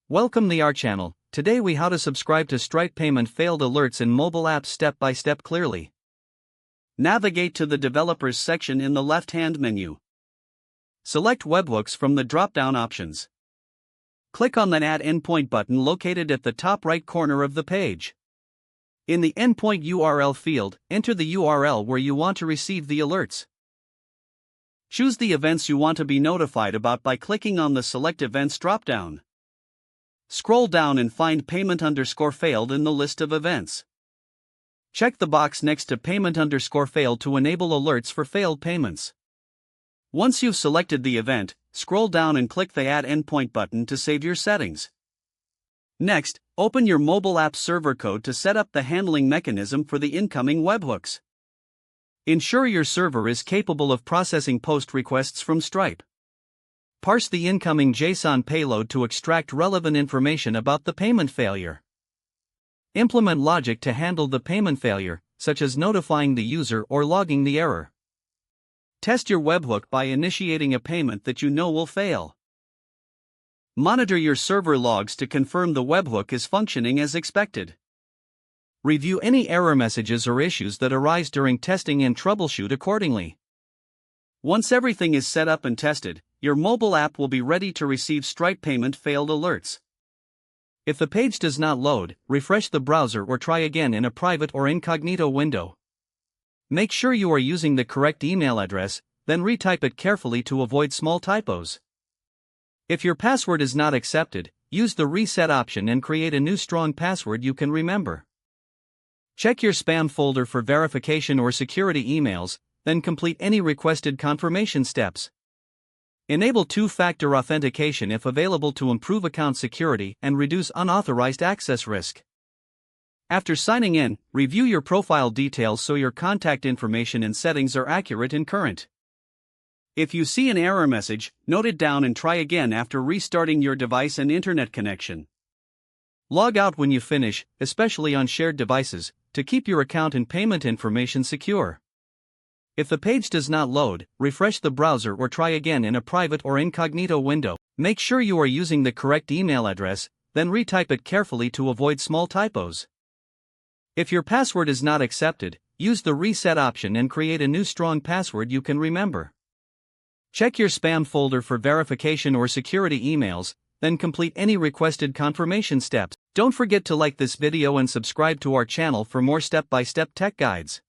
Welcome to our channel. Today we how to subscribe to Stripe payment failed alerts in mobile apps step by step clearly. Navigate to the developers section in the left-hand menu. Select webhooks from the drop-down options. Click on the Add Endpoint button located at the top right corner of the page. In the endpoint URL field, enter the URL where you want to receive the alerts. Choose the events you want to be notified about by clicking on the Select Events drop-down. Scroll down and find payment_failed in the list of events. Check the box next to payment_failed to enable alerts for failed payments. Once you've selected the event, scroll down and click the Add Endpoint button to save your settings. Next, open your mobile app server code to set up the handling mechanism for the incoming webhooks. Ensure your server is capable of processing post requests from Stripe. Parse the incoming JSON payload to extract relevant information about the payment failure. Implement logic to handle the payment failure, such as notifying the user or logging the error. Test your webhook by initiating a payment that you know will fail. Monitor your server logs to confirm the webhook is functioning as expected. Review any error messages or issues that arise during testing and troubleshoot accordingly. Once everything is set up and tested, your mobile app will be ready to receive Stripe payment failed alerts. If the page does not load, refresh the browser or try again in a private or incognito window. Make sure you are using the correct email address, then retype it carefully to avoid small typos. If your password is not accepted, use the reset option and create a new strong password you can remember. Check your spam folder for verification or security emails, then complete any requested confirmation steps. Enable two-factor authentication if available to improve account security and reduce unauthorized access risk. After signing in, review your profile details so your contact information and settings are accurate and current. If you see an error message, note it down and try again after restarting your device and internet connection. Log out when you finish, especially on shared devices, to keep your account and payment information secure. If the page does not load, refresh the browser or try again in a private or incognito window. Make sure you are using the correct email address, then retype it carefully to avoid small typos. If your password is not accepted, use the reset option and create a new strong password you can remember. Check your spam folder for verification or security emails, then complete any requested confirmation steps. Don't forget to like this video and subscribe to our channel for more step-by-step tech guides.